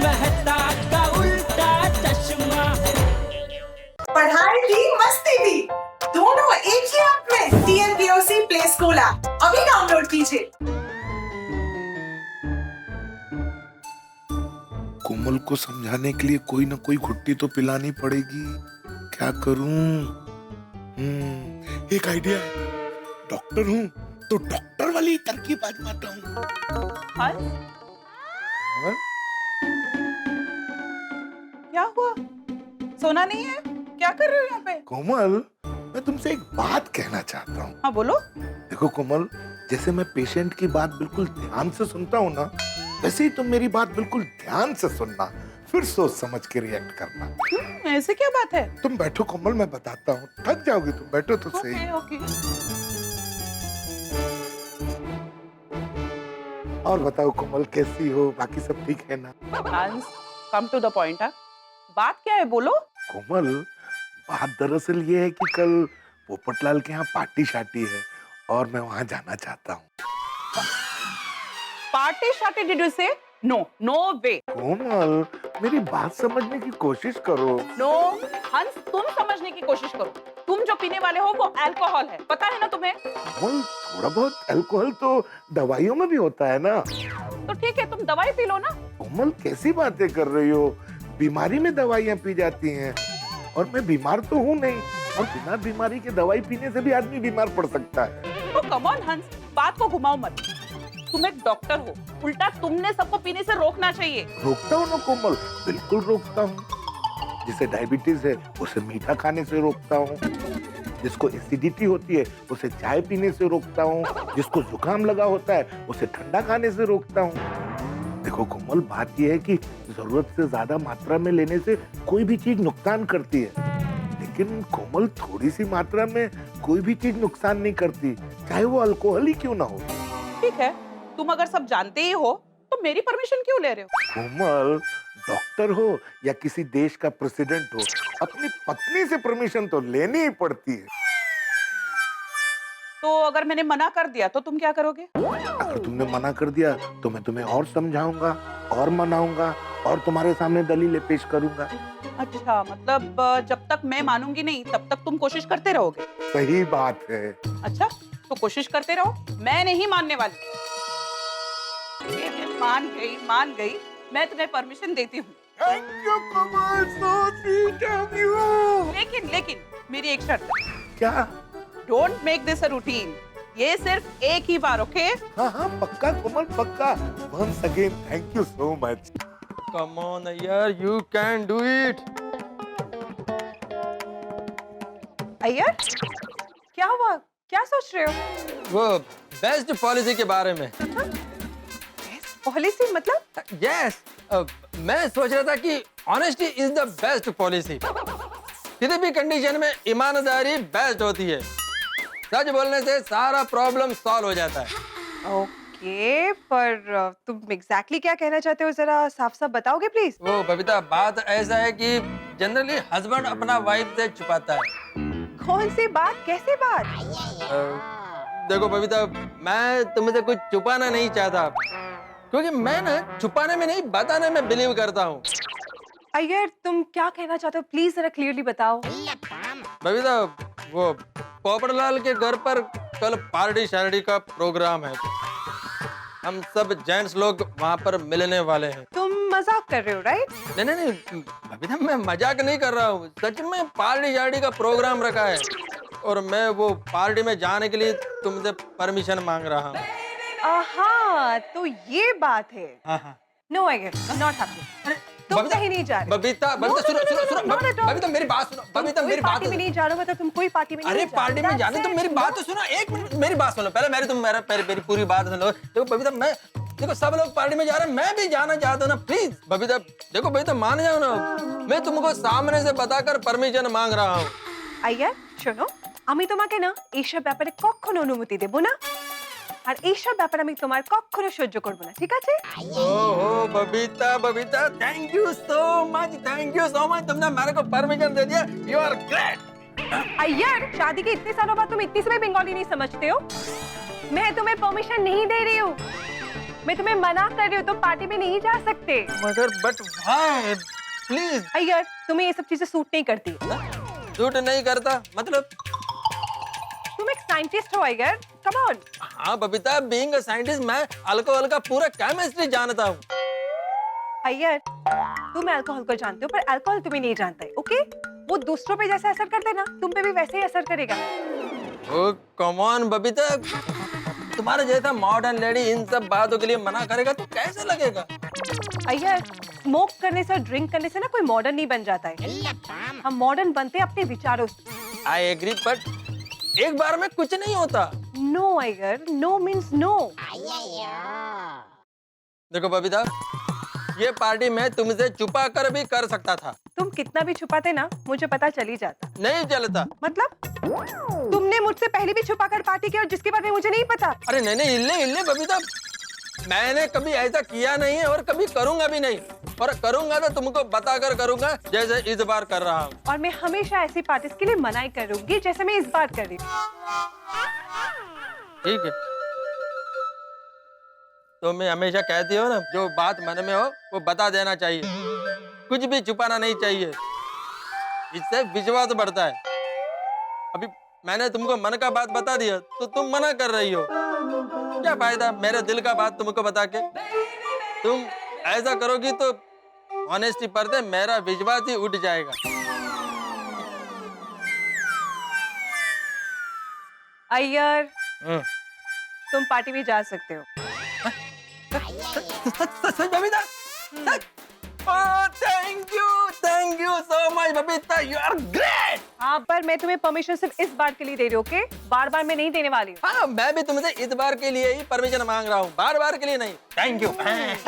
मेहता का उल्टा चश्मा। पढ़ाई भी मस्ती भी दोनों एक ही ऐप में। TNPOC प्ले स्कूल ऐप अभी डाउनलोड कीजिए। कोमल को समझाने के लिए कोई ना कोई घुट्टी तो पिलानी पड़ेगी। क्या करूं? एक आइडिया है। डॉक्टर हूं तो डॉक्टर वाली तरकीब आजमाता हूं। हाँ? क्या हुआ? सोना नहीं है? क्या कर रहे हो यहाँ पे? कोमल, मैं तुमसे एक बात कहना चाहता हूँ। हाँ बोलो। देखो कोमल, जैसे मैं पेशेंट की बात बिल्कुल ध्यान से सुनता हूँ ना, वैसे ही तुम मेरी बात बिल्कुल ध्यान से सुनना, फिर सोच समझ के रिएक्ट करना। ऐसे क्या बात है? तुम बैठो कोमल, मैं बताता हूँ। थक जाओगी तुम, बैठो तो सही। ओके। और बताओ कोमल, कैसी हो? बाकी सब ठीक है ना? हंस, कम टू द पॉइंट। हाँ, बात क्या है बोलो? कोमल, बात दरअसल ये है कि कल पोपटलाल के यहाँ पार्टी शार्टी है और मैं वहाँ जाना चाहता हूँ। पार्टी शार्टी डिड यू से? नो, नो वे। कोमल, मेरी बात समझने की कोशिश करो। नो, हंस तुम समझने की कोशिश करो। तुम जो पीने वाले हो वो अल्कोहल है, पता है ना तुम्हें? कोमल, थोड़ा बहुत अल्कोहल तो दवाइयों में भी होता है ना। तो ठीक है, तुम दवाई पी लो ना। कोमल, कैसी बातें कर रही हो? बीमारी में दवाइयाँ पी जाती हैं और मैं बीमार तो हूँ नहीं, और बिना बीमारी के दवाई पीने से भी आदमी बीमार पड़ सकता है। तो कम ऑन हंस, बात को घुमाओ मत। तुम एक डॉक्टर हो, उल्टा तुमने सबको पीने से रोकना चाहिए। रोकता हूँ ना कोमल, बिल्कुल रोकता हूँ। जिसे डायबिटीज है उसे मीठा खाने से रोकता हूँ, जिसको एसिडिटी होती है उसे चाय पीने से रोकता हूँ, जिसको जुकाम लगा होता है उसे ठंडा खाने से रोकता हूँ। देखो कोमल, बात यह है कि जरूरत से ज्यादा मात्रा में लेने से कोई भी चीज नुकसान करती है, लेकिन कोमल थोड़ी सी मात्रा में कोई भी चीज नुकसान नहीं करती, चाहे वो अल्कोहल ही क्यों ना हो। ठीक है, तुम अगर सब जानते ही हो तो मेरी परमिशन क्यों ले रहे हो? कोमल, डॉक्टर हो या किसी देश का प्रेसिडेंट हो, अपनी पत्नी से परमिशन तो लेनी ही पड़ती है। तो अगर मैंने मना कर दिया तो तुम क्या करोगे? अगर तुमने मना कर दिया तो मैं तुम्हें और समझाऊंगा और मनाऊंगा और तुम्हारे सामने दलीलें पेश करूंगा। अच्छा, मतलब जब तक मैं मानूंगी नहीं तब तक तुम कोशिश करते रहोगे? सही बात है। अच्छा, तो कोशिश करते रहो, मैं नहीं मानने वाली। मान गई, मैं तुम्हें परमिशन देती हूँ। Thank you, Komal, so sweet of you। लेकिन मेरी एक शर्त है। क्या? Don't make this a routine. ये सिर्फ एक ही बार, ओके? हाँ, पक्का कोमल, पक्का। Once again, thank you so much। Come on, यार, you can do it। Iyer, क्या हुआ? क्या सोच रहे हो? वो बेस्ट पॉलिसी के बारे में। पॉलिसी मतलब? यस, मैं सोच रहा था कि honesty is the best policy. किसी भी कंडीशन में ईमानदारी बेस्ट होती है। सच बोलने से सारा प्रॉब्लम सॉल्व हो जाता है। ओके, पर तुम एग्जैक्टली क्या कहना चाहते हो, जरा साफ साफ बताओगे प्लीज? वो बबीता, बात ऐसा है कि जनरली हस्बैंड अपना वाइफ से छुपाता है। कौन सी बात, कैसे बात? देखो बबीता, मैं तुमसे कुछ छुपाना नहीं चाहता, क्योंकि मैं ना छुपाने में नहीं बताने में बिलीव करता हूँ। अय्यर, तुम क्या कहना चाहते हो, प्लीज जरा क्लियरली बताओ। बबीता, वो पोपटलाल के घर पर कल पार्टी शार्टी का प्रोग्राम है। हम सब जेंट्स लोग वहाँ पर मिलने वाले हैं। तुम मजाक कर रहे हो, राइट? नहीं बबीता, मैं मजाक नहीं कर रहा हूँ। सच में पार्टी शार्टी का प्रोग्राम रखा है और मैं वो पार्टी में जाने के लिए तुमसे परमिशन मांग रहा हूँ। हाँ, तो ये बात है। हाँ। No Iyer, not happening. तुम कहीं नहीं जा रहे। बबीता, सुनो, बबीता मेरी बात सुनो। बबीता मेरी बात में नहीं जा रहे हो, मतलब तुम कोई पार्टी में नहीं जा रहे। अरे पार्टी में जाने, तुम मेरी बात तो सुनो, एक मिनट मेरी बात सुनो पहले। मेरी पूरी बात सुन लो। देखो बबीता, मैं देखो सब लोग पार्टी में जा रहे हैं, मैं भी जाना चाहता हूँ ना, प्लीज बबीता। देखो बबीता, मान जाओ ना, मैं तुमको सामने से बताकर परमिशन मांग रहा हूँ। अय्यर শোনো, আমি তোমাকে না এইসব ব্যাপারে কখনো অনুমতি দেব না, আর এইসব ব্যাপার আমি তোমার কখনো সহ্য করব না, ঠিক আছে? ओहो Babita, thank you so much, तुमने मेरे को परमिशन दे दिया। You are great. अय्यर, शादी के इतने सालों बाद तुम इतनी से भी बंगाली नहीं समझते हो? मैं तुम्हें परमिशन नहीं दे रही हूँ। मैं तुम्हें मना कर रही हूँ, तुम पार्टी में नहीं जा सकते। मगर बट भाई प्लीज। अय्यर, तुम्हें ये सब चीजें सूट नहीं करती। झूठ नहीं करता मतलब? तुम एक साइंटिस्ट हो अय्यर, कम ऑन। हाँ बबीता, बीइंग अ साइंटिस्ट मैं अल्कोहल का पूरा केमिस्ट्री जानता हूँ। अय्यर, तुम अल्कोहल को जानते हो पर अल्कोहल तुम्हें नहीं जानता है, ओके? वो दूसरों पे जैसा असर करता है ना, तुम पे भी वैसे ही असर करेगा। ओ कम ऑन बबीता, तुम्हारे जैसा मॉडर्न लेडी इन सब बातों के लिए मना करेगा तो कैसे लगेगा? अय्यर, स्मोक करने से और ड्रिंक करने से ना कोई मॉडर्न नहीं बन जाता है। हम मॉडर्न बनते हैं अपने विचारों से। आई एग्री, बट एक बार में कुछ नहीं होता। No Iyer, no means no. देखो बबीता, ये पार्टी मैं तुमसे छुपा कर भी कर सकता था। तुम कितना भी छुपाते ना, मुझे पता चल ही जाता। नहीं चलता। मतलब तुमने मुझसे पहले भी छुपा कर पार्टी की और जिसके बारे में मुझे नहीं पता। अरे नहीं नहीं, इल्ले इल्ले बबीता, मैंने कभी ऐसा किया नहीं है और कभी करूंगा भी नहीं। और करूंगा तो तुमको बताकर करूंगा, जैसे इस बार कर रहा हूँ। और मैं हमेशा ऐसी पार्टीज के लिए मनाही करूंगी जैसे मैं इस बार कर रही हूँ। ठीक है, तो मैं हमेशा कहती हो ना, जो बात मन में हो वो बता देना चाहिए, कुछ भी छुपाना नहीं चाहिए, इससे विश्वास बढ़ता है। अभी मैंने तुमको मन का बात बता दिया तो तुम मना कर रही हो, क्या फायदा मेरे दिल का बात तुमको बता के? तुम ऐसा करोगी तो ऑनेस्टी पर से मेरा विश्वास ही उठ जाएगा। अय्यर, तुम पार्टी में जा सकते हो। सच बबीता? सच? Oh, thank you so much Babita, you are great। हाँ, पर मैं तुम्हें परमिशन सिर्फ इस बार के लिए दे रही हूँ, ओके? बार बार मैं नहीं देने वाली हूँ। हाँ, मैं भी तुमसे इस बार के लिए ही परमिशन मांग रहा हूँ, बार बार के लिए नहीं। Thank you thank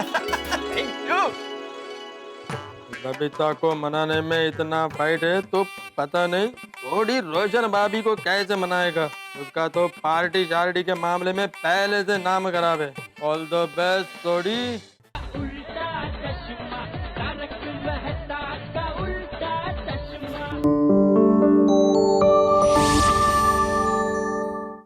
you. Babita को मनाने में इतना फाइट है तो पता नहीं थोड़ी रोशन भाभी को कैसे मनाएगा। उसका तो पार्टी शार्टी के मामले में पहले से नाम खराब है। ऑल द बेस्ट थोड़ी।